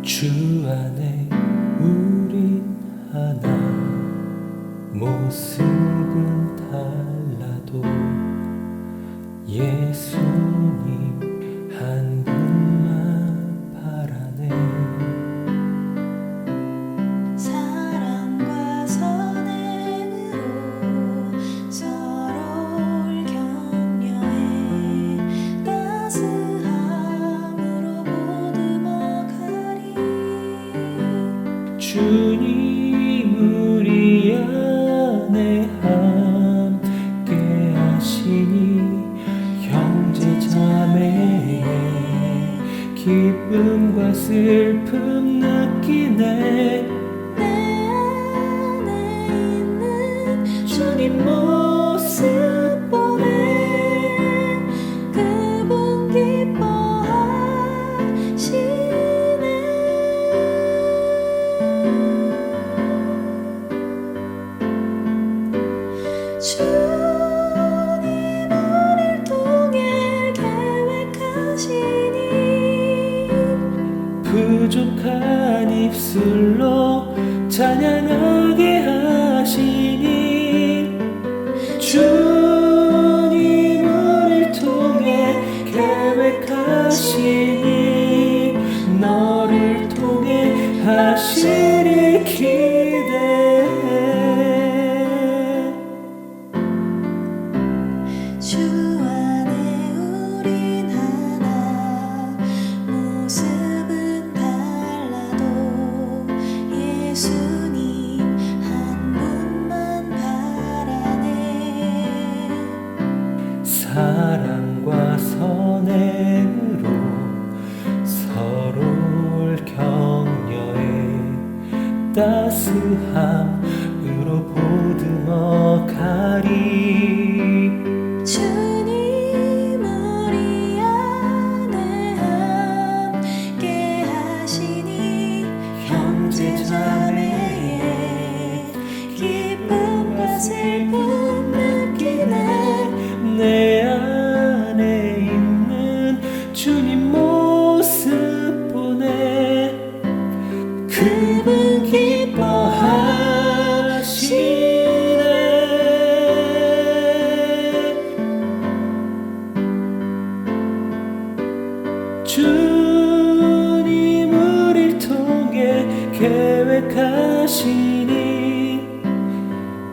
주 안에 우린 하나, 모습은 달라도 예수님 한 분만 바라네. 사랑과 선행으로 서로를 격려해 따스함으로 보듬어가리. 주님 우리 안에 함께 하시니 형제 자매의 기쁨과 슬픔 느끼네. 내 안에 있는 주님 모습 보내 그분 기뻐하시네. 주님 우릴 통해 계획하시니 부족한 입술로 찬양하게 하시니 주님 우릴 통해 계획하시니 너를 통해 하시리 기대해. 주 안에 우린 하나, 모습은 달라도 예수님 한 분만 바라네. 사랑과 선행으로 서로를 격려해 따스함으로 보듬어 가리. 주님 우리 안에 함께 하시니 형제 자매의 기쁨과 슬픔 느끼네. 내 안에 있는 주님 모습 보내 그분 기뻐하시네. 주님 우릴 통해 계획하시니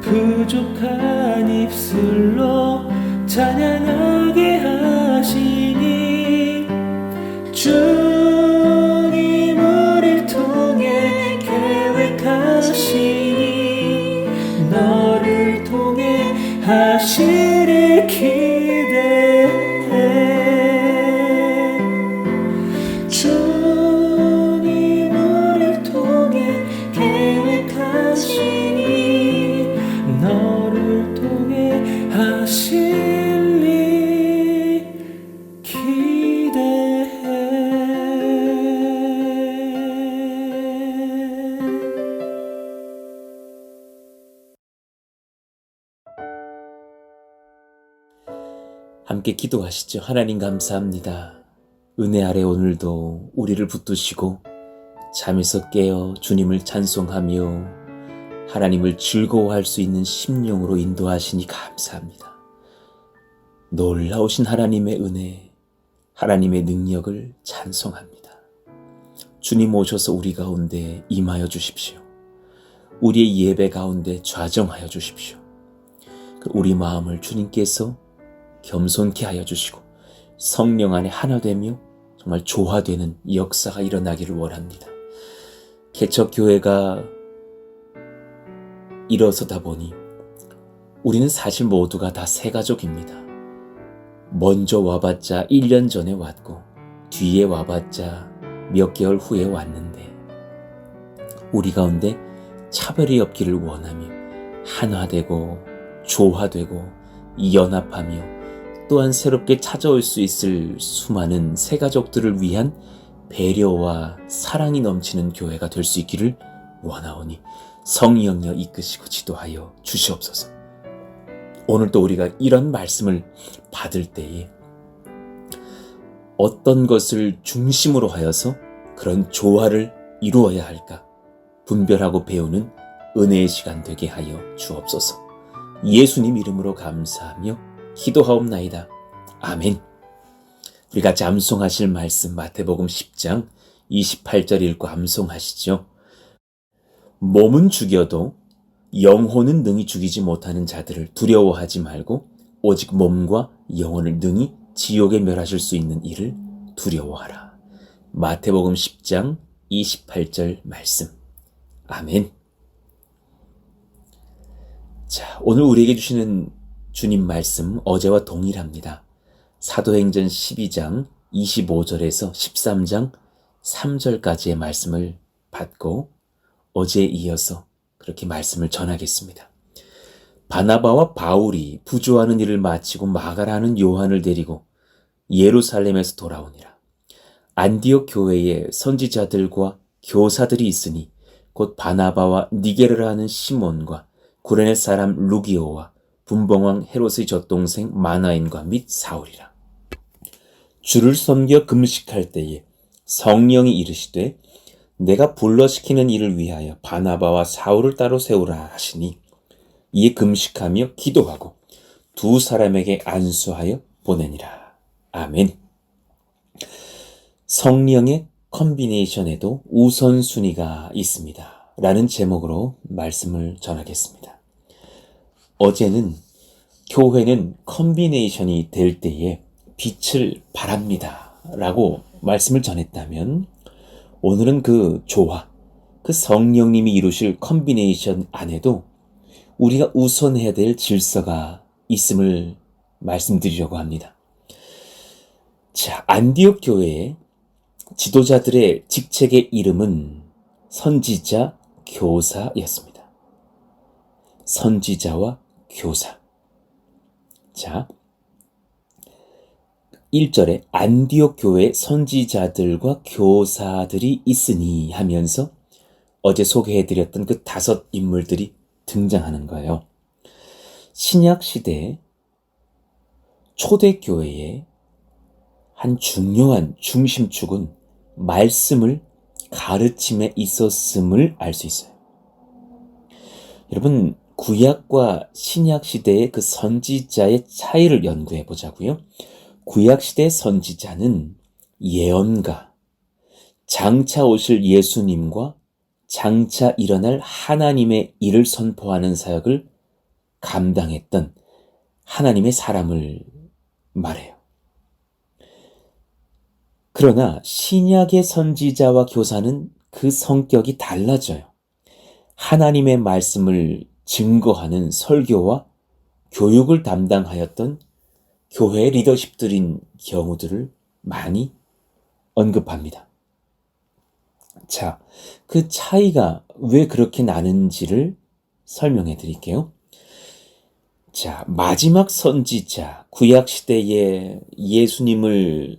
부족한 입술로 찬양하게 하시니 주님 우릴 통해 계획하시니 너를 통해 하시리 기대해. 주님 우릴 통해 계획하시니 너를 통해 하시리 기대해. 함께 기도하시죠. 하나님 감사합니다. 은혜 아래 오늘도 우리를 붙드시고 잠에서 깨어 주님을 찬송하며 하나님을 즐거워할 수 있는 심령으로 인도하시니 감사합니다. 놀라우신 하나님의 은혜, 하나님의 능력을 찬송합니다. 주님 오셔서 우리 가운데 임하여 주십시오. 우리의 예배 가운데 좌정하여 주십시오. 우리 마음을 주님께서 겸손케 하여 주시고 성령 안에 하나 되며 정말 조화되는 역사가 일어나기를 원합니다. 개척교회가 일어서다 보니 우리는 사실 모두가 다 새 가족입니다. 먼저 와봤자 1년 전에 왔고 뒤에 와봤자 몇 개월 후에 왔는데 우리 가운데 차별이 없기를 원하며 하나되고 조화되고 연합하며 또한 새롭게 찾아올 수 있을 수많은 새 가족들을 위한 배려와 사랑이 넘치는 교회가 될 수 있기를 원하오니 성령여 이끄시고 지도하여 주시옵소서. 오늘도 우리가 이런 말씀을 받을 때에 어떤 것을 중심으로 하여서 그런 조화를 이루어야 할까 분별하고 배우는 은혜의 시간 되게 하여 주옵소서. 예수님 이름으로 감사하며 기도하옵나이다. 아멘. 우리 같이 암송하실 말씀 마태복음 10장 28절 읽고 암송하시죠. 몸은 죽여도 영혼은 능히 죽이지 못하는 자들을 두려워하지 말고 오직 몸과 영혼을 능히 지옥에 멸하실 수 있는 이를 두려워하라. 마태복음 10장 28절 말씀. 아멘. 자, 오늘 우리에게 주시는 주님 말씀 어제와 동일합니다. 사도행전 12장 25절에서 13장 3절까지의 말씀을 받고 어제에 이어서 그렇게 말씀을 전하겠습니다. 바나바와 바울이 부조하는 일을 마치고 마가라는 요한을 데리고 예루살렘에서 돌아오니라. 안디옥 교회에 선지자들과 교사들이 있으니 곧 바나바와 니게르라는 시몬과 구레네 사람 루기오와 분봉왕 헤롯의 젖동생 마나인과 및 사울이라. 주를 섬겨 금식할 때에 성령이 이르시되 내가 불러시키는 일을 위하여 바나바와 사울을 따로 세우라 하시니 이에 금식하며 기도하고 두 사람에게 안수하여 보내니라. 아멘. 성령의 컨비네이션에도 우선순위가 있습니다. 라는 제목으로 말씀을 전하겠습니다. 어제는 교회는 컨비네이션이 될 때에 빛을 발합니다. 라고 말씀을 전했다면 오늘은 그 조화, 그 성령님이 이루실 컨비네이션 안에도 우리가 우선해야 될 질서가 있음을 말씀드리려고 합니다. 자, 안디옥 교회의 지도자들의 직책의 이름은 선지자, 교사였습니다. 선지자와 교사. 자, 1절에 안디옥 교회의 선지자들과 교사들이 있으니 하면서 어제 소개해드렸던 그 5 인물들이 등장하는 거예요. 신약시대 초대교회의 한 중요한 중심축은 말씀을 가르침에 있었음을 알 수 있어요. 여러분, 구약과 신약시대의 그 선지자의 차이를 연구해 보자고요. 구약시대 선지자는 예언가, 장차 오실 예수님과 장차 일어날 하나님의 일을 선포하는 사역을 감당했던 하나님의 사람을 말해요. 그러나 신약의 선지자와 교사는 그 성격이 달라져요. 하나님의 말씀을 증거하는 설교와 교육을 담당하였던 교회 리더십들인 경우들을 많이 언급합니다. 자, 그 차이가 왜 그렇게 나는지를 설명해 드릴게요. 자, 마지막 선지자, 구약시대에 예수님을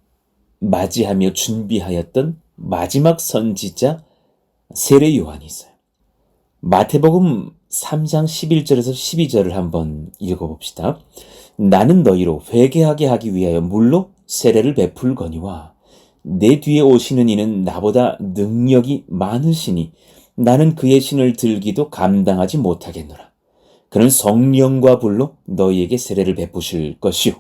맞이하며 준비하였던 마지막 선지자 세례 요한이 있어요. 마태복음 3장 11절에서 12절을 한번 읽어봅시다. 나는 너희로 회개하게 하기 위하여 물로 세례를 베풀거니와 내 뒤에 오시는 이는 나보다 능력이 많으시니 나는 그의 신을 들기도 감당하지 못하겠노라. 그는 성령과 불로 너희에게 세례를 베푸실 것이요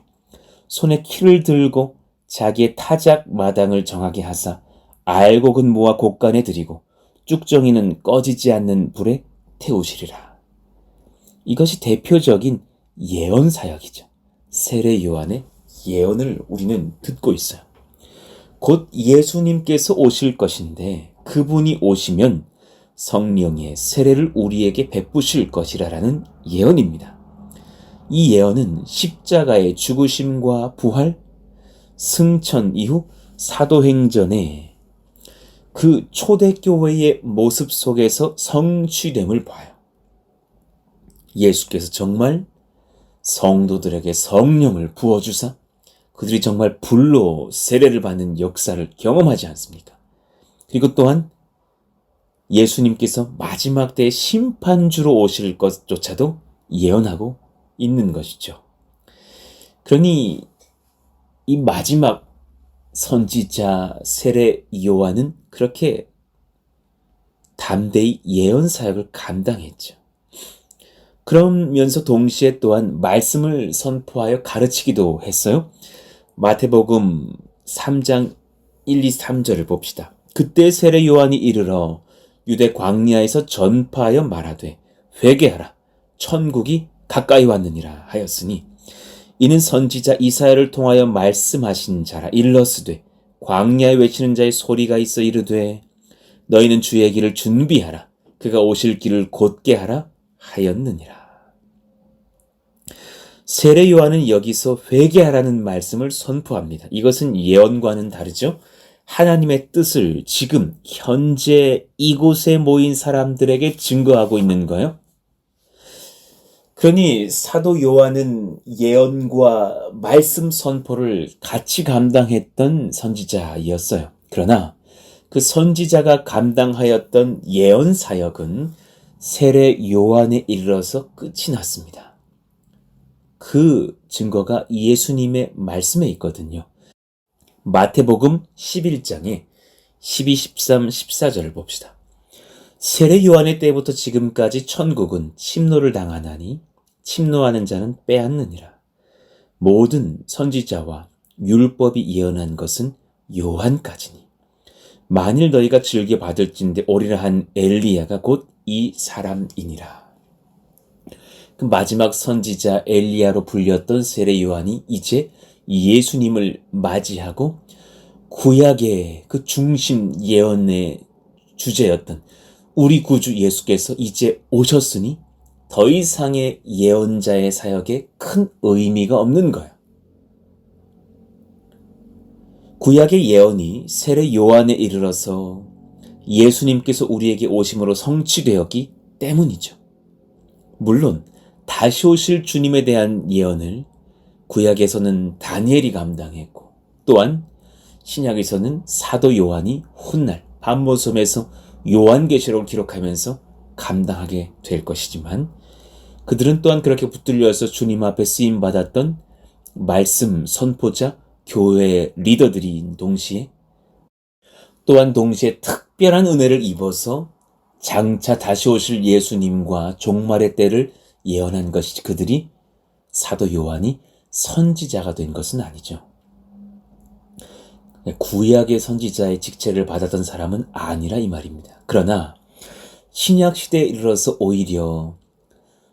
손에 키를 들고 자기의 타작 마당을 정하게 하사 알곡은 모아 곡간에 들이고 쭉정이는 꺼지지 않는 불에 태우시리라. 이것이 대표적인 예언 사역이죠. 세례 요한의 예언을 우리는 듣고 있어요. 곧 예수님께서 오실 것인데 그분이 오시면 성령의 세례를 우리에게 베푸실 것이라는 예언입니다. 이 예언은 십자가의 죽으심과 부활, 승천 이후 사도행전에 그 초대교회의 모습 속에서 성취됨을 봐요. 예수께서 정말 성도들에게 성령을 부어주사 그들이 정말 불로 세례를 받는 역사를 경험하지 않습니까? 그리고 또한 예수님께서 마지막 때의 심판주로 오실 것조차도 예언하고 있는 것이죠. 그러니 이 마지막 선지자 세례 요한은 그렇게 담대히 예언 사역을 감당했죠. 그러면서 동시에 또한 말씀을 선포하여 가르치기도 했어요. 마태복음 3장 1, 2, 3절을 봅시다. 그때 세례 요한이 이르러 유대 광야에서 전파하여 말하되 회개하라 천국이 가까이 왔느니라 하였으니 이는 선지자 이사야를 통하여 말씀하신 자라. 일러스되 광야에 외치는 자의 소리가 있어 이르되 너희는 주의 길을 준비하라 그가 오실 길을 곧게 하라 하였느니라. 세례 요한은 여기서 회개하라는 말씀을 선포합니다. 이것은 예언과는 다르죠. 하나님의 뜻을 지금 현재 이곳에 모인 사람들에게 증거하고 있는 거예요. 그러니 사도 요한은 예언과 말씀 선포를 같이 감당했던 선지자였어요. 그러나 그 선지자가 감당하였던 예언 사역은 세례 요한에 이르러서 끝이 났습니다. 그 증거가 예수님의 말씀에 있거든요. 마태복음 11장에 12, 13, 14절을 봅시다. 세례 요한의 때부터 지금까지 천국은 침노를 당하나니 침노하는 자는 빼앗느니라. 모든 선지자와 율법이 예언한 것은 요한까지니 만일 너희가 즐겨 받을진대 오리라 한 엘리야가 곧 이 사람이니라. 그 마지막 선지자 엘리야로 불렸던 세례 요한이 이제 예수님을 맞이하고 구약의 그 중심 예언의 주제였던 우리 구주 예수께서 이제 오셨으니 더 이상의 예언자의 사역에 큰 의미가 없는 거예요. 구약의 예언이 세례 요한에 이르러서 예수님께서 우리에게 오심으로 성취되었기 때문이죠. 물론 다시 오실 주님에 대한 예언을 구약에서는 다니엘이 감당했고 또한 신약에서는 사도 요한이 훗날 반모섬에서 요한계시록을 기록하면서 감당하게 될 것이지만 그들은 또한 그렇게 붙들려서 주님 앞에 쓰임받았던 말씀 선포자 교회의 리더들인 동시에 또한 동시에 특별한 은혜를 입어서 장차 다시 오실 예수님과 종말의 때를 예언한 것이지 그들이 사도 요한이 선지자가 된 것은 아니죠. 구약의 선지자의 직책을 받았던 사람은 아니라 이 말입니다. 그러나 신약 시대에 이르러서 오히려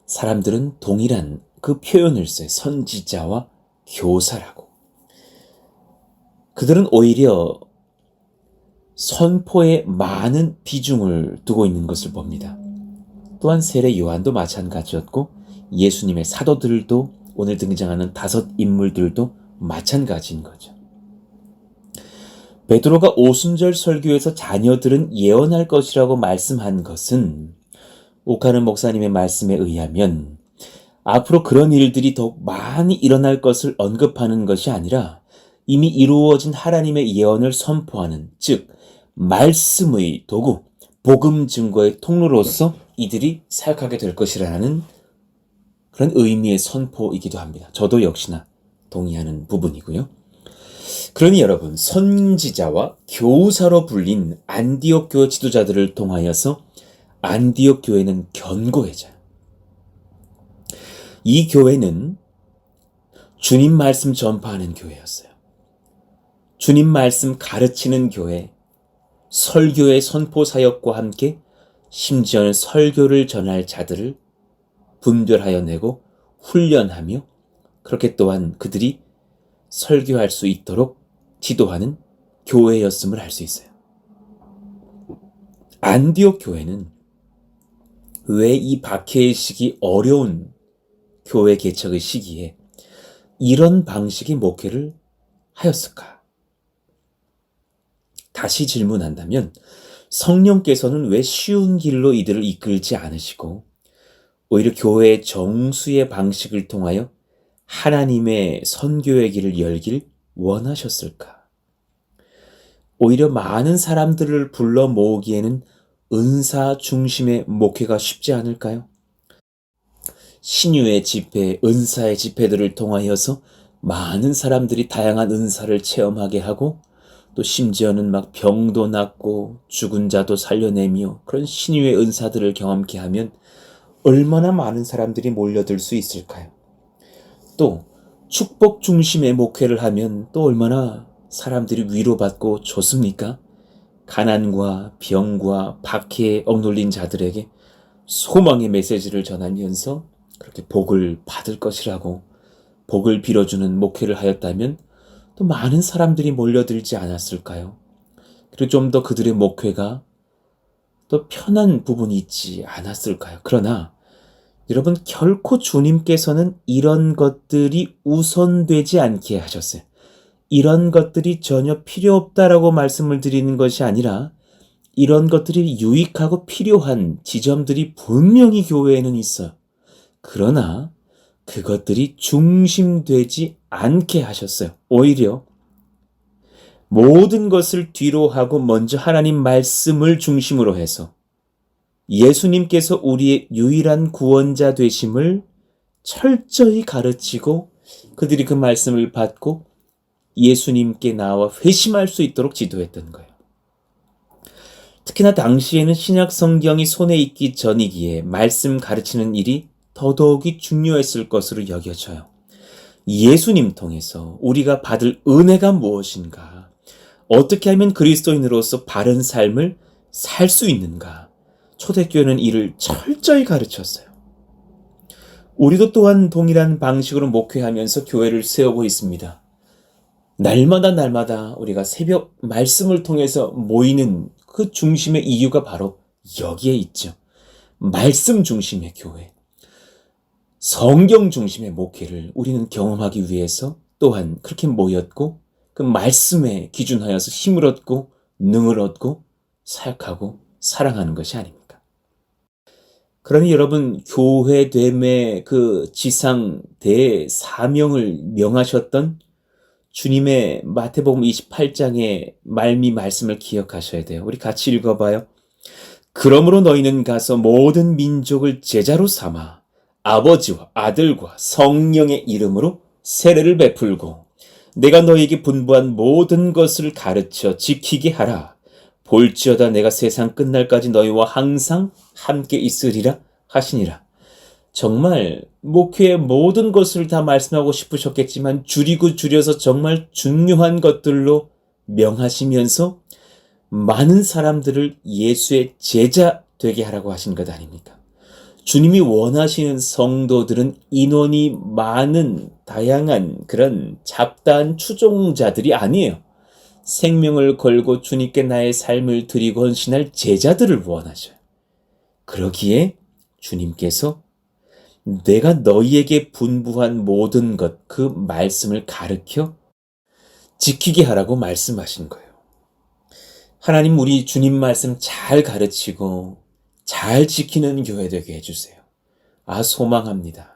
사람들은 동일한 그 표현을 써요. 선지자와 교사라고. 그들은 오히려 선포에 많은 비중을 두고 있는 것을 봅니다. 또한 세례 요한도 마찬가지였고 예수님의 사도들도 오늘 등장하는 5 인물들도 마찬가지인 거죠. 베드로가 오순절 설교에서 자녀들은 예언할 것이라고 말씀한 것은 오카는 목사님의 말씀에 의하면 앞으로 그런 일들이 더욱 많이 일어날 것을 언급하는 것이 아니라 이미 이루어진 하나님의 예언을 선포하는, 즉 말씀의 도구, 복음 증거의 통로로서 이들이 사역하게 될 것이라는 그런 의미의 선포이기도 합니다. 저도 역시나 동의하는 부분이고요. 그러니 여러분, 선지자와 교사로 불린 안디옥 교회 지도자들을 통하여서 안디옥 교회는 견고해져요. 이 교회는 주님 말씀 전파하는 교회였어요. 주님 말씀 가르치는 교회, 설교의 선포 사역과 함께 심지어는 설교를 전할 자들을 분별하여 내고 훈련하며 그렇게 또한 그들이 설교할 수 있도록 지도하는 교회였음을 알 수 있어요. 안디옥 교회는 왜 이 박해의 시기, 어려운 교회 개척의 시기에 이런 방식의 목회를 하였을까? 다시 질문한다면 성령께서는 왜 쉬운 길로 이들을 이끌지 않으시고 오히려 교회의 정수의 방식을 통하여 하나님의 선교의 길을 열길 원하셨을까? 오히려 많은 사람들을 불러 모으기에는 은사 중심의 목회가 쉽지 않을까요? 신유의 집회, 은사의 집회들을 통하여서 많은 사람들이 다양한 은사를 체험하게 하고 또 심지어는 막 병도 낫고 죽은 자도 살려내며 그런 신유의 은사들을 경험케 하면 얼마나 많은 사람들이 몰려들 수 있을까요? 또 축복 중심의 목회를 하면 또 얼마나 사람들이 위로받고 좋습니까? 가난과 병과 박해에 억눌린 자들에게 소망의 메시지를 전하면서 그렇게 복을 받을 것이라고 복을 빌어주는 목회를 하였다면 또 많은 사람들이 몰려들지 않았을까요? 그리고 좀 더 그들의 목회가 또 편한 부분이 있지 않았을까요? 그러나 여러분, 결코 주님께서는 이런 것들이 우선되지 않게 하셨어요. 이런 것들이 전혀 필요 없다라고 말씀을 드리는 것이 아니라 이런 것들이 유익하고 필요한 지점들이 분명히 교회에는 있어요. 그러나 그것들이 중심되지 않게 하셨어요. 오히려 모든 것을 뒤로 하고 먼저 하나님 말씀을 중심으로 해서 예수님께서 우리의 유일한 구원자 되심을 철저히 가르치고 그들이 그 말씀을 받고 예수님께 나와 회심할 수 있도록 지도했던 거예요. 특히나 당시에는 신약 성경이 손에 있기 전이기에 말씀 가르치는 일이 더더욱이 중요했을 것으로 여겨져요. 예수님 통해서 우리가 받을 은혜가 무엇인가? 어떻게 하면 그리스도인으로서 바른 삶을 살 수 있는가? 초대교회는 이를 철저히 가르쳤어요. 우리도 또한 동일한 방식으로 목회하면서 교회를 세우고 있습니다. 날마다 우리가 새벽 말씀을 통해서 모이는 그 중심의 이유가 바로 여기에 있죠. 말씀 중심의 교회, 성경 중심의 목회를 우리는 경험하기 위해서 또한 그렇게 모였고 그 말씀에 기준하여서 힘을 얻고 능을 얻고 사역하고 사랑하는 것이 아닙니까? 그러니 여러분, 교회됨의 그 지상 대사명을 명하셨던 주님의 마태복음 28장의 말미 말씀을 기억하셔야 돼요. 우리 같이 읽어봐요. 그러므로 너희는 가서 모든 민족을 제자로 삼아 아버지와 아들과 성령의 이름으로 세례를 베풀고 내가 너희에게 분부한 모든 것을 가르쳐 지키게 하라. 볼지어다 내가 세상 끝날까지 너희와 항상 함께 있으리라 하시니라. 정말 목회의 모든 것을 다 말씀하고 싶으셨겠지만 줄이고 줄여서 정말 중요한 것들로 명하시면서 많은 사람들을 예수의 제자 되게 하라고 하신 것 아닙니까? 주님이 원하시는 성도들은 인원이 많은 다양한 그런 잡다한 추종자들이 아니에요. 생명을 걸고 주님께 나의 삶을 드리고 헌신할 제자들을 원하셔요. 그러기에 주님께서 내가 너희에게 분부한 모든 것, 그 말씀을 가르쳐 지키게 하라고 말씀하신 거예요. 하나님, 우리 주님 말씀 잘 가르치고 잘 지키는 교회 되게 해주세요. 소망합니다.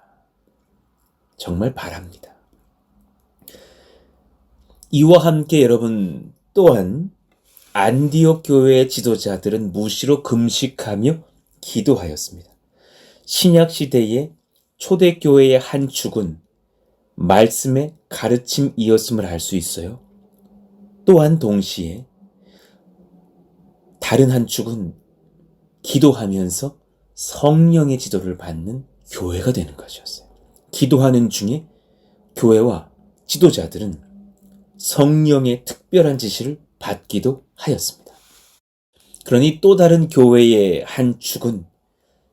정말 바랍니다. 이와 함께 여러분, 또한 안디옥 교회의 지도자들은 무시로 금식하며 기도하였습니다. 신약 시대의 초대교회의 한 축은 말씀의 가르침이었음을 알 수 있어요. 또한 동시에 다른 한 축은 기도하면서 성령의 지도를 받는 교회가 되는 것이었어요. 기도하는 중에 교회와 지도자들은 성령의 특별한 지시를 받기도 하였습니다. 그러니 또 다른 교회의 한 축은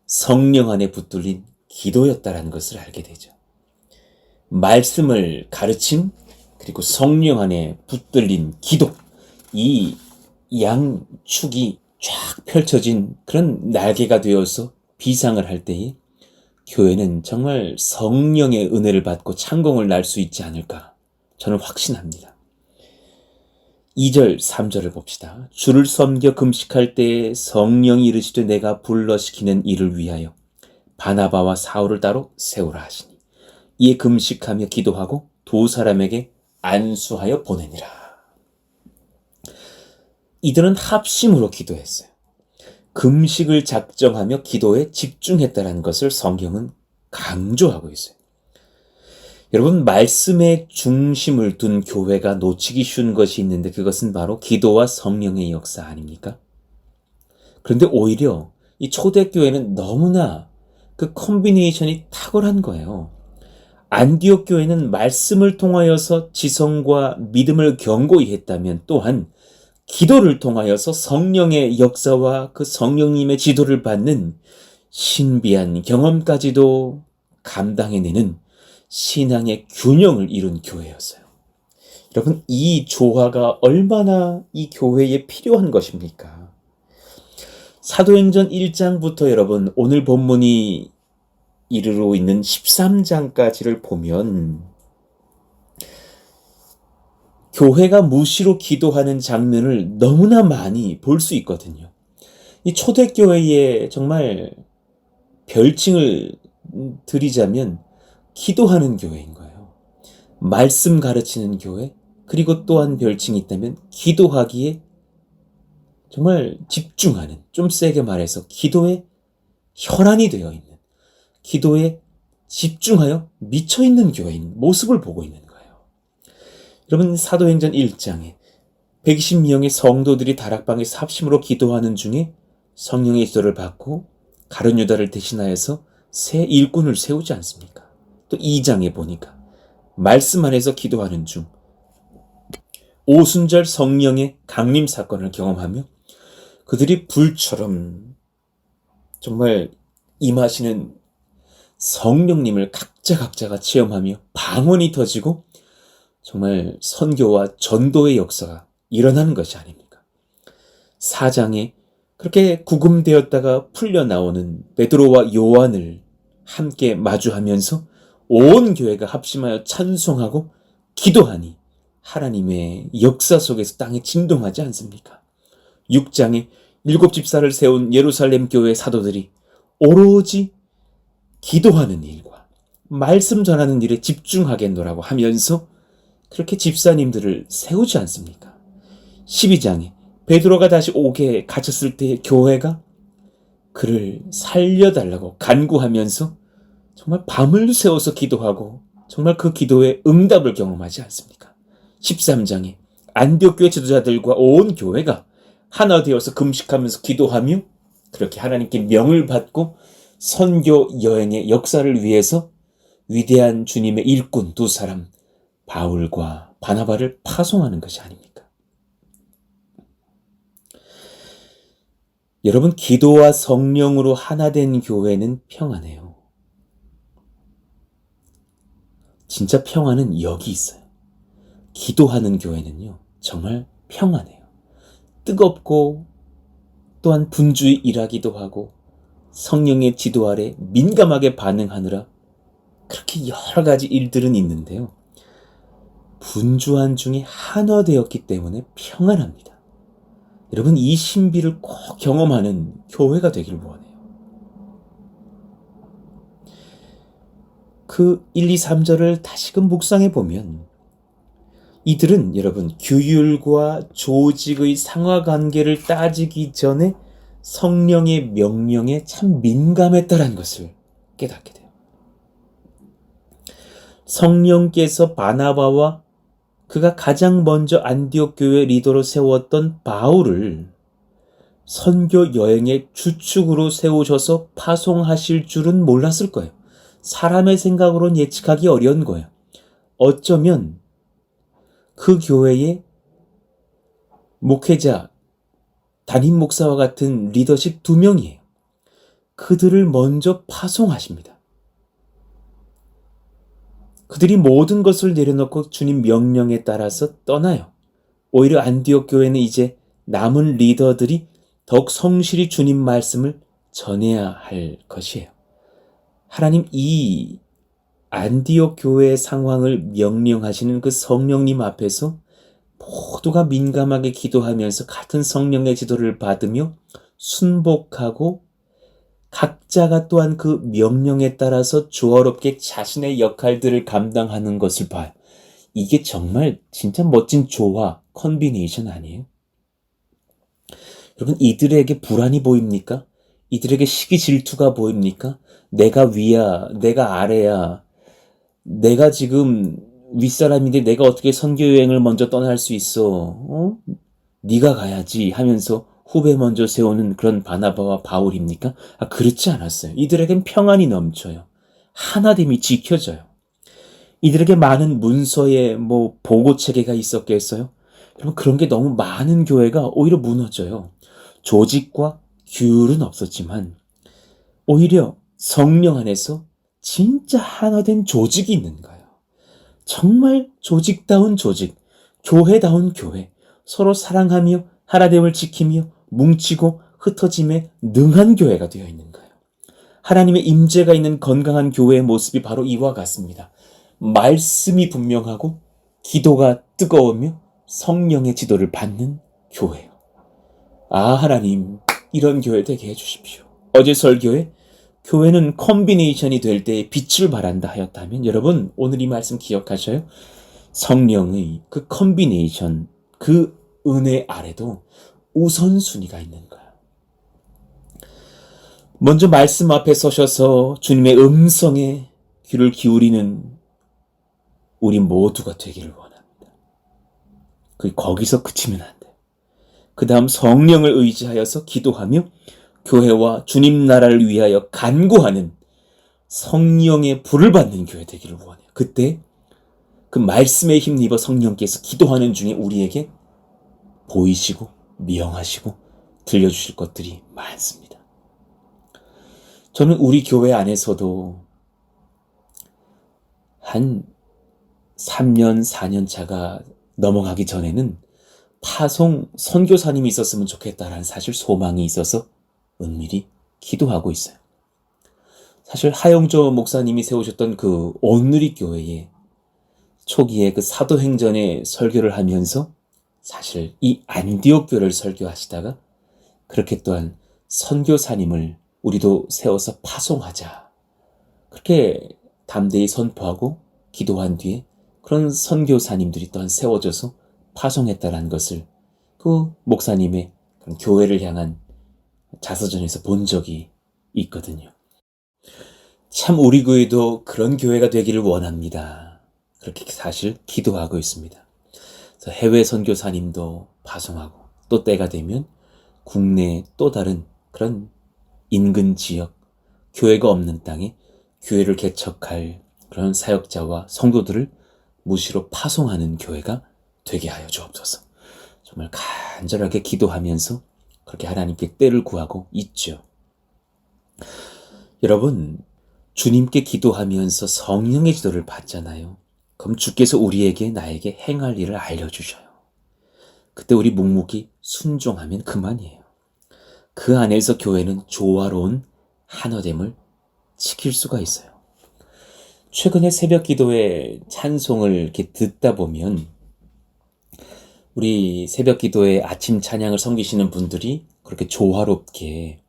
성령 안에 붙들린 기도였다라는 것을 알게 되죠. 말씀을 가르침, 그리고 성령 안에 붙들린 기도, 이 양축이 쫙 펼쳐진 그런 날개가 되어서 비상을 할 때에 교회는 정말 성령의 은혜를 받고 창공을 날 수 있지 않을까 저는 확신합니다. 2절, 3절을 봅시다. 주를 섬겨 금식할 때에 성령이 이르시되 내가 불러시키는 일을 위하여 바나바와 사울을 따로 세우라 하시니 이에 금식하며 기도하고 두 사람에게 안수하여 보내니라. 이들은 합심으로 기도했어요. 금식을 작정하며 기도에 집중했다는 것을 성경은 강조하고 있어요. 여러분, 말씀의 중심을 둔 교회가 놓치기 쉬운 것이 있는데 그것은 바로 기도와 성령의 역사 아닙니까? 그런데 오히려 이 초대교회는 너무나 그 콤비네이션이 탁월한 거예요. 안디옥 교회는 말씀을 통하여서 지성과 믿음을 견고히 했다면 또한 기도를 통하여서 성령의 역사와 그 성령님의 지도를 받는 신비한 경험까지도 감당해내는 신앙의 균형을 이룬 교회였어요. 여러분, 이 조화가 얼마나 이 교회에 필요한 것입니까? 사도행전 1장부터 여러분, 오늘 본문이 이르러 있는 13장까지를 보면 교회가 무시로 기도하는 장면을 너무나 많이 볼 수 있거든요. 이 초대교회의 정말 별칭을 드리자면 기도하는 교회인 거예요. 말씀 가르치는 교회, 그리고 또한 별칭이 있다면 기도하기에 정말 집중하는, 좀 세게 말해서 기도에 혈안이 되어 있는, 기도에 집중하여 미쳐있는 교회인 모습을 보고 있는 거예요. 여러분, 사도행전 1장에 120명의 성도들이 다락방에서 합심으로 기도하는 중에 성령의 지도를 받고 가룟 유다를 대신하여서 새 일꾼을 세우지 않습니까? 또 2장에 보니까 말씀 안에서 기도하는 중 오순절 성령의 강림 사건을 경험하며 그들이 불처럼 정말 임하시는 성령님을 각자가 체험하며 방언이 터지고 정말 선교와 전도의 역사가 일어나는 것이 아닙니까? 4장에 그렇게 구금되었다가 풀려 나오는 베드로와 요한을 함께 마주하면서 온 교회가 합심하여 찬송하고 기도하니 하나님의 역사 속에서 땅이 진동하지 않습니까? 6장에 7집사를 세운 예루살렘 교회 사도들이 오로지 기도하는 일과 말씀 전하는 일에 집중하겠노라고 하면서 그렇게 집사님들을 세우지 않습니까? 12장에 베드로가 다시 옥에 갇혔을 때 교회가 그를 살려달라고 간구하면서 정말 밤을 새워서 기도하고 정말 그 기도에 응답을 경험하지 않습니까? 13장에 안디옥 교회 지도자들과 온 교회가 하나 되어서 금식하면서 기도하며 그렇게 하나님께 명을 받고 선교 여행의 역사를 위해서 위대한 주님의 일꾼 2사람 바울과 바나바를 파송하는 것이 아닙니까? 여러분, 기도와 성령으로 하나 된 교회는 평안해요. 진짜 평안은 여기 있어요. 기도하는 교회는요, 정말 평안해요. 뜨겁고 또한 분주히 일하기도 하고 성령의 지도 아래 민감하게 반응하느라 그렇게 여러 가지 일들은 있는데요. 분주한 중에 한화되었기 때문에 평안합니다. 여러분, 이 신비를 꼭 경험하는 교회가 되기를 원해요. 그 1, 2, 3절을 다시금 묵상해 보면 이들은 여러분 규율과 조직의 상하관계를 따지기 전에 성령의 명령에 참 민감했다는 것을 깨닫게 돼요. 성령께서 바나바와 그가 가장 먼저 안디옥 교회 리더로 세웠던 바울을 선교 여행의 주축으로 세우셔서 파송하실 줄은 몰랐을 거예요. 사람의 생각으로는 예측하기 어려운 거예요. 어쩌면 그 교회의 목회자, 담임 목사와 같은 리더십 2명이에요. 그들을 먼저 파송하십니다. 그들이 모든 것을 내려놓고 주님 명령에 따라서 떠나요. 오히려 안디옥 교회는 이제 남은 리더들이 더욱 성실히 주님 말씀을 전해야 할 것이에요. 하나님, 이 안디옥 교회의 상황을 명령하시는 그 성령님 앞에서 모두가 민감하게 기도하면서 같은 성령의 지도를 받으며 순복하고 각자가 또한 그 명령에 따라서 조화롭게 자신의 역할들을 감당하는 것을 봐요. 이게 정말 진짜 멋진 조화, 컨비네이션 아니에요? 여러분, 이들에게 불안이 보입니까? 이들에게 시기 질투가 보입니까? 내가 위야, 내가 아래야, 내가 지금 윗사람인데 내가 어떻게 선교 여행을 먼저 떠날 수 있어? 네가 가야지 하면서 후배 먼저 세우는 그런 바나바와 바울입니까? 그렇지 않았어요. 이들에겐 평안이 넘쳐요. 하나됨이 지켜져요. 이들에게 많은 문서에 보고 체계가 있었겠어요? 여러분, 그런 게 너무 많은 교회가 오히려 무너져요. 조직과 규율은 없었지만 오히려 성령 안에서 진짜 하나된 조직이 있는 거예요. 정말 조직다운 조직, 교회다운 교회, 서로 사랑하며 하나됨을 지키며 뭉치고 흩어짐에 능한 교회가 되어 있는 거예요. 하나님의 임재가 있는 건강한 교회의 모습이 바로 이와 같습니다. 말씀이 분명하고 기도가 뜨거우며 성령의 지도를 받는 교회요. 하나님, 이런 교회 되게 해주십시오. 어제 설교에 교회는 콤비네이션이 될 때에 빛을 발한다 하였다면, 여러분 오늘 이 말씀 기억하셔요? 성령의 그 콤비네이션, 그 은혜 아래도 우선순위가 있는 거예요. 먼저 말씀 앞에 서셔서 주님의 음성에 귀를 기울이는 우리 모두가 되기를 원합니다. 거기서 그치면 안 돼요. 그 다음 성령을 의지하여서 기도하며 교회와 주님 나라를 위하여 간구하는 성령의 불을 받는 교회 되기를 원해요. 그때 그 말씀에 힘입어 성령께서 기도하는 중에 우리에게 보이시고 명하시고 들려주실 것들이 많습니다. 저는 우리 교회 안에서도 한 3년, 4년 차가 넘어가기 전에는 파송 선교사님이 있었으면 좋겠다라는 사실 소망이 있어서 은밀히 기도하고 있어요. 사실 하영조 목사님이 세우셨던 그 온누리 교회에 초기에 그 사도행전의 설교를 하면서 사실 이 안디옥 교회를 설교하시다가 그렇게 또한 선교사님을 우리도 세워서 파송하자, 그렇게 담대히 선포하고 기도한 뒤에 그런 선교사님들이 또한 세워져서 파송했다라는 것을 그 목사님의 그런 교회를 향한 자서전에서 본 적이 있거든요. 참 우리 교회도 그런 교회가 되기를 원합니다. 그렇게 사실 기도하고 있습니다. 그래서 해외 선교사님도 파송하고 또 때가 되면 국내 또 다른 그런 인근 지역, 교회가 없는 땅에 교회를 개척할 그런 사역자와 성도들을 무시로 파송하는 교회가 되게 하여 주옵소서. 정말 간절하게 기도하면서 그렇게 하나님께 때를 구하고 있죠. 여러분, 주님께 기도하면서 성령의 지도를 받잖아요. 그럼 주께서 우리에게 나에게 행할 일을 알려주셔요. 그때 우리 묵묵히 순종하면 그만이에요. 그 안에서 교회는 조화로운 하나됨을 지킬 수가 있어요. 최근에 새벽 기도에 찬송을 이렇게 듣다 보면 우리 새벽 기도에 아침 찬양을 섬기시는 분들이 그렇게 조화롭게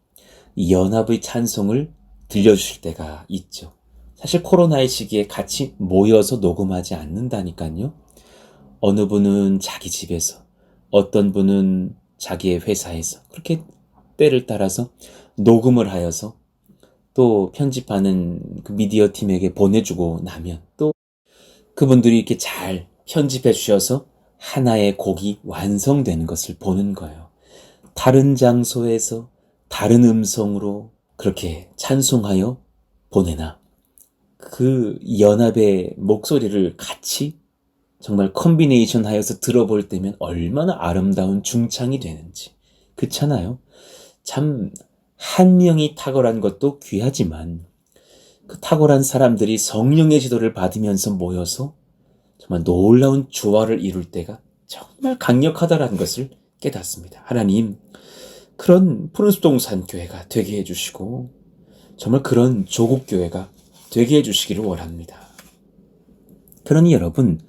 이 연합의 찬송을 들려주실 때가 있죠. 사실 코로나의 시기에 같이 모여서 녹음하지 않는다니까요. 어느 분은 자기 집에서, 어떤 분은 자기의 회사에서 그렇게 때를 따라서 녹음을 하여서 또 편집하는 그 미디어 팀에게 보내주고 나면 또 그분들이 이렇게 잘 편집해 주셔서 하나의 곡이 완성되는 것을 보는 거예요. 다른 장소에서 다른 음성으로 그렇게 찬송하여 보내나 그 연합의 목소리를 같이 정말 콤비네이션 하여서 들어볼 때면 얼마나 아름다운 중창이 되는지. 그렇잖아요. 참 한 명이 탁월한 것도 귀하지만 그 탁월한 사람들이 성령의 지도를 받으면서 모여서 정말 놀라운 조화를 이룰 때가 정말 강력하다라는 것을 깨닫습니다. 하나님, 그런 푸른숲동산 교회가 되게 해주시고 정말 그런 조국 교회가 되게 해주시기를 원합니다. 그러니 여러분,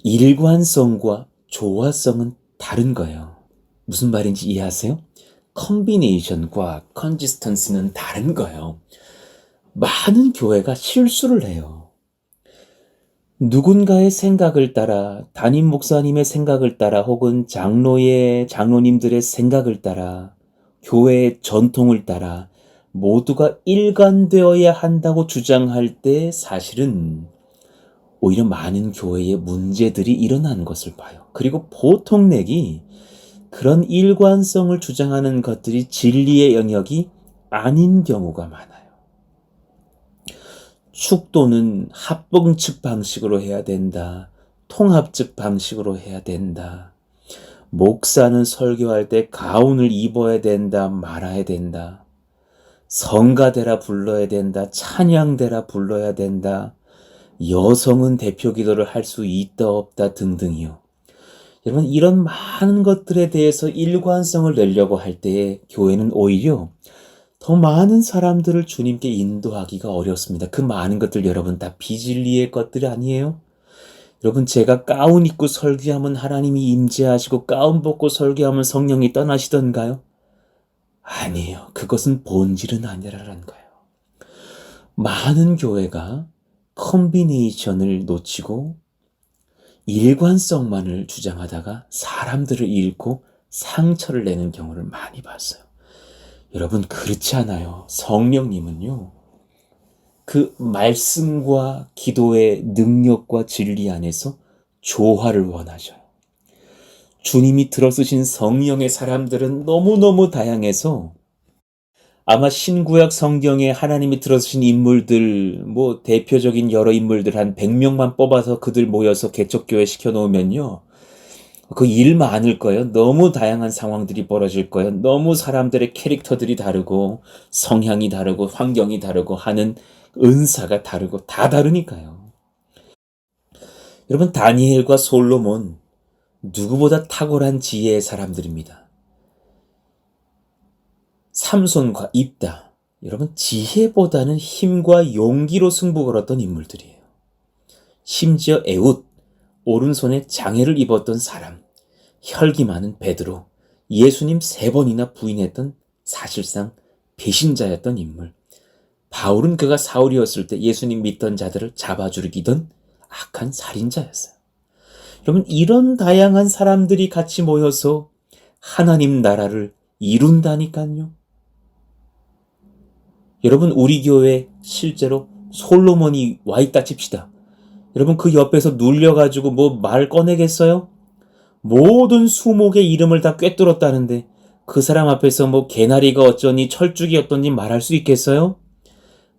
일관성과 조화성은 다른 거예요. 무슨 말인지 이해하세요? 컨비네이션과 컨지스턴스는 다른 거예요. 많은 교회가 실수를 해요. 누군가의 생각을 따라, 담임 목사님의 생각을 따라, 혹은 장로님들의 생각을 따라, 교회의 전통을 따라 모두가 일관되어야 한다고 주장할 때 사실은 오히려 많은 교회에 문제들이 일어난 것을 봐요. 그리고 보통 내기 그런 일관성을 주장하는 것들이 진리의 영역이 아닌 경우가 많아요. 축도는 합봉측 방식으로 해야 된다. 통합측 방식으로 해야 된다. 목사는 설교할 때 가운을 입어야 된다. 말아야 된다. 성가대라 불러야 된다. 찬양대라 불러야 된다. 여성은 대표 기도를 할 수 있다 없다 등등이요. 여러분 이런 많은 것들에 대해서 일관성을 내려고 할 때에 교회는 오히려 더 많은 사람들을 주님께 인도하기가 어렵습니다. 그 많은 것들 여러분 다 비진리의 것들이 아니에요? 여러분 제가 가운 입고 설교하면 하나님이 임재하시고 가운 벗고 설교하면 성령이 떠나시던가요? 아니에요. 그것은 본질은 아니라는 거예요. 많은 교회가 컨비네이션을 놓치고 일관성만을 주장하다가 사람들을 잃고 상처를 내는 경우를 많이 봤어요. 여러분 그렇지 않아요. 성령님은요. 그 말씀과 기도의 능력과 진리 안에서 조화를 원하셔요. 주님이 들어쓰신 성령의 사람들은 너무너무 다양해서 아마 신구약 성경에 하나님이 들어쓰신 인물들, 대표적인 여러 인물들 한 100명만 뽑아서 그들 모여서 개척교회 시켜놓으면요. 그 일 많을 거예요. 너무 다양한 상황들이 벌어질 거예요. 너무 사람들의 캐릭터들이 다르고 성향이 다르고 환경이 다르고 하는 은사가 다르고 다 다르니까요. 여러분 다니엘과 솔로몬 누구보다 탁월한 지혜의 사람들입니다. 삼손과 입다 여러분 지혜보다는 힘과 용기로 승부 걸었던 인물들이에요. 심지어 에웃 오른손에 장애를 입었던 사람, 혈기 많은 베드로, 예수님 3번이나 부인했던 사실상 배신자였던 인물. 바울은 그가 사울이었을 때 예수님 믿던 자들을 잡아 죽이던 악한 살인자였어요. 여러분 이런 다양한 사람들이 같이 모여서 하나님 나라를 이룬다니까요. 여러분 우리 교회에 실제로 솔로몬이 와있다 칩시다. 여러분 그 옆에서 눌려가지고 말 꺼내겠어요? 모든 수목의 이름을 다 꿰뚫었다는데 그 사람 앞에서 개나리가 어쩌니 철쭉이 어떠니 말할 수 있겠어요?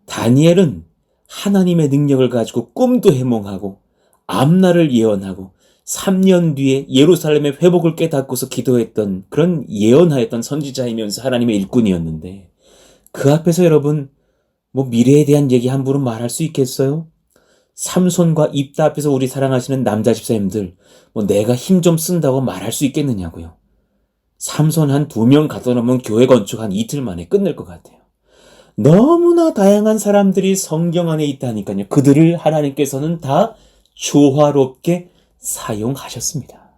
다니엘은 하나님의 능력을 가지고 꿈도 해몽하고 앞날을 예언하고 3년 뒤에 예루살렘의 회복을 깨닫고서 기도했던 그런 예언하였던 선지자이면서 하나님의 일꾼이었는데 그 앞에서 여러분 미래에 대한 얘기 함부로 말할 수 있겠어요? 삼손과 입다 앞에서 우리 사랑하시는 남자 집사님들 내가 힘 좀 쓴다고 말할 수 있겠느냐고요. 삼손 한 2명 갖다 놓으면 교회 건축 한 이틀 만에 끝낼 것 같아요. 너무나 다양한 사람들이 성경 안에 있다니까요. 그들을 하나님께서는 다 조화롭게 사용하셨습니다.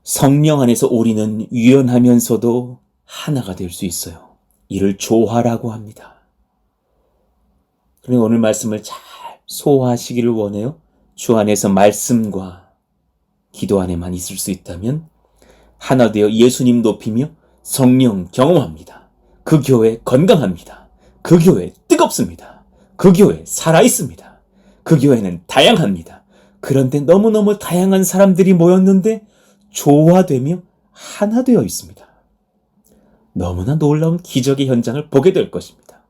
성령 안에서 우리는 유연하면서도 하나가 될 수 있어요. 이를 조화라고 합니다. 그러니 오늘 말씀을 잘 소화하시기를 원해요. 주 안에서 말씀과 기도 안에만 있을 수 있다면 하나 되어 예수님 높이며 성령 경험합니다. 그 교회 건강합니다. 그 교회 뜨겁습니다. 그 교회 살아있습니다. 그 교회는 다양합니다. 그런데 너무너무 다양한 사람들이 모였는데 조화되며 하나 되어 있습니다. 너무나 놀라운 기적의 현장을 보게 될 것입니다.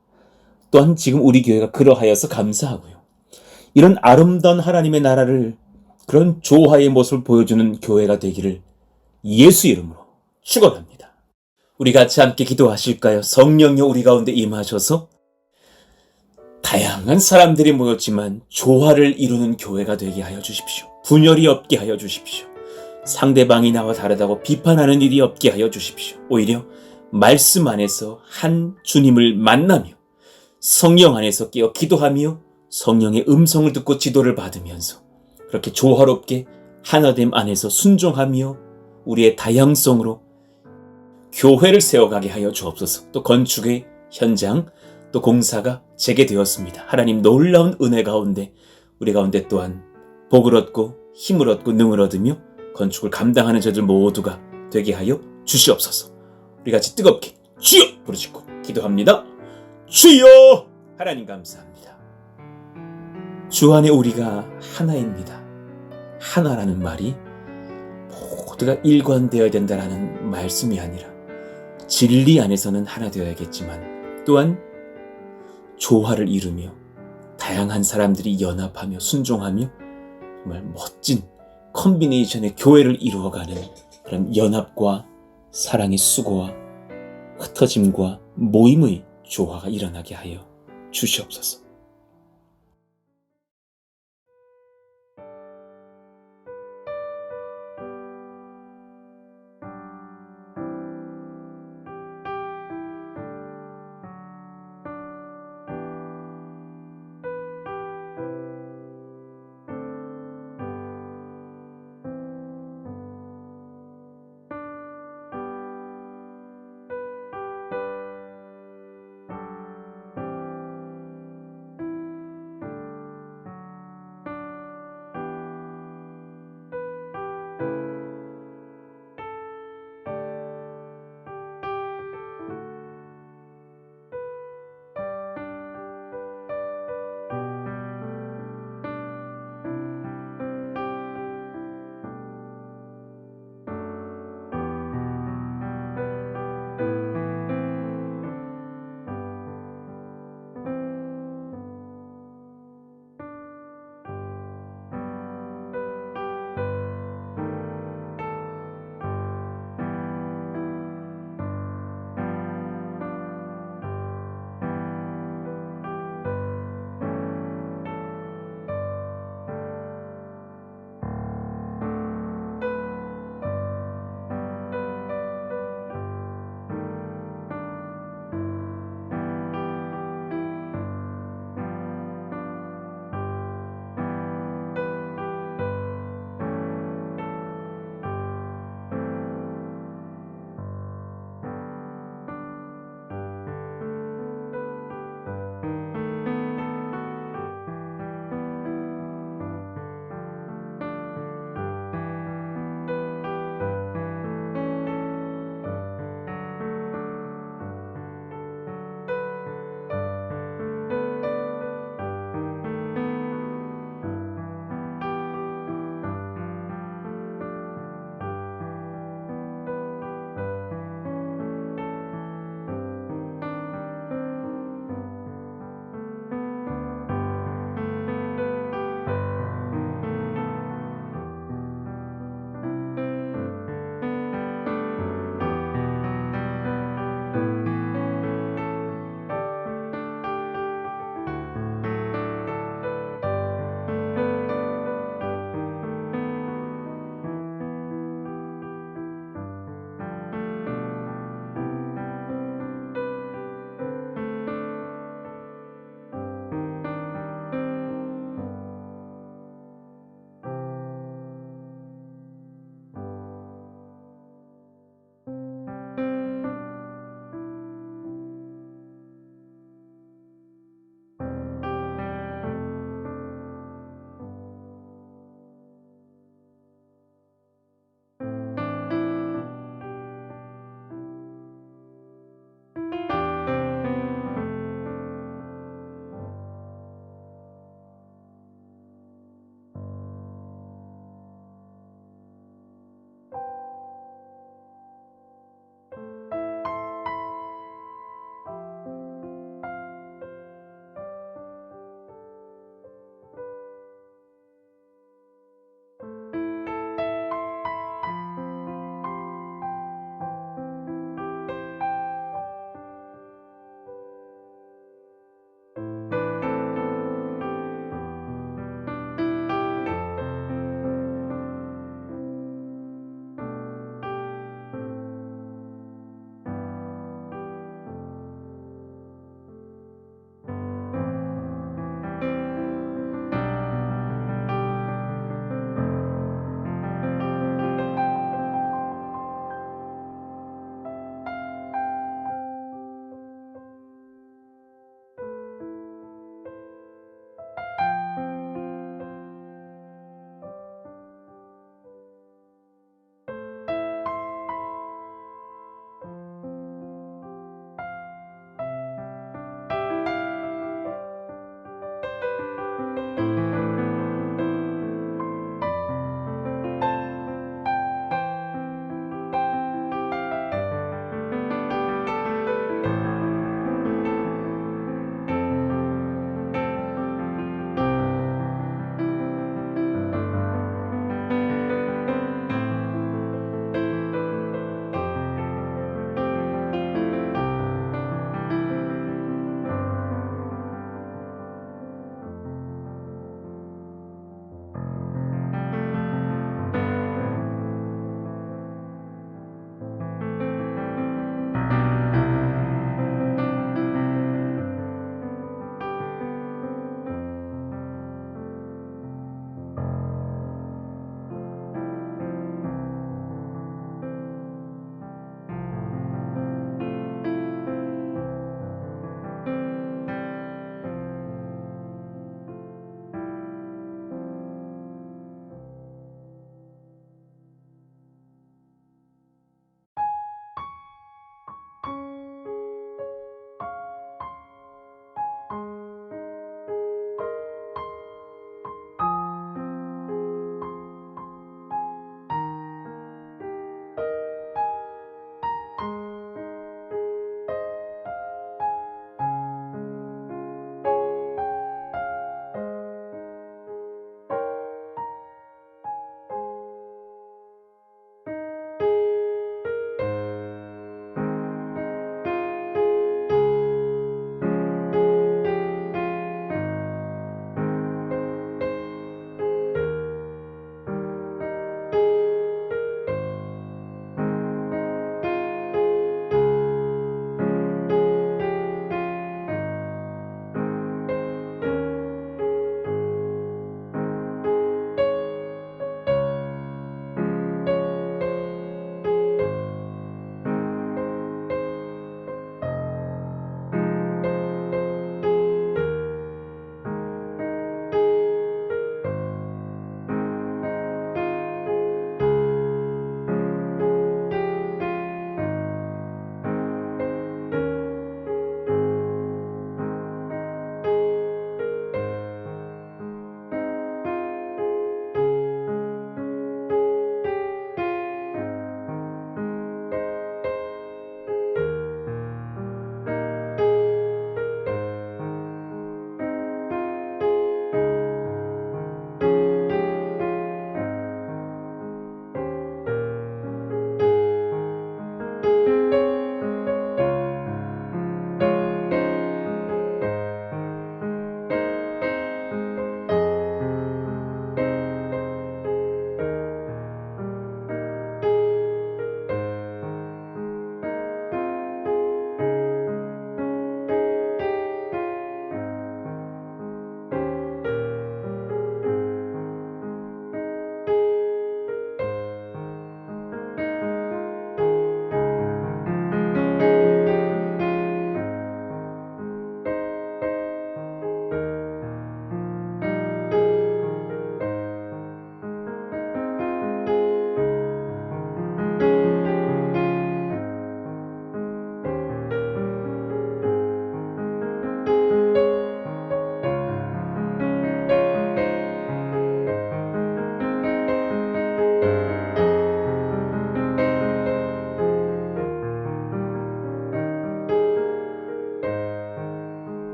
또한 지금 우리 교회가 그러하여서 감사하고요. 이런 아름다운 하나님의 나라를 그런 조화의 모습을 보여주는 교회가 되기를 예수 이름으로 축원합니다. 우리 같이 함께 기도하실까요? 성령여 우리 가운데 임하셔서 다양한 사람들이 모였지만 조화를 이루는 교회가 되게 하여 주십시오. 분열이 없게 하여 주십시오. 상대방이 나와 다르다고 비판하는 일이 없게 하여 주십시오. 오히려 말씀 안에서 한 주님을 만나며 성령 안에서 깨어 기도하며 성령의 음성을 듣고 지도를 받으면서 그렇게 조화롭게 하나됨 안에서 순종하며 우리의 다양성으로 교회를 세워가게 하여 주옵소서. 또 건축의 현장 또 공사가 재개되었습니다. 하나님 놀라운 은혜 가운데 우리 가운데 또한 복을 얻고 힘을 얻고 능을 얻으며 건축을 감당하는 저들 모두가 되게 하여 주시옵소서. 우리 같이 뜨겁게 주여 부르짖고 기도합니다. 주여! 하나님 감사합니다. 주 안에 우리가 하나입니다. 하나라는 말이 모두가 일관되어야 된다라는 말씀이 아니라 진리 안에서는 하나 되어야겠지만 또한 조화를 이루며 다양한 사람들이 연합하며 순종하며 정말 멋진 컨비네이션의 교회를 이루어가는 그런 연합과 사랑의 수고와 흩어짐과 모임의 조화가 일어나게 하여 주시옵소서.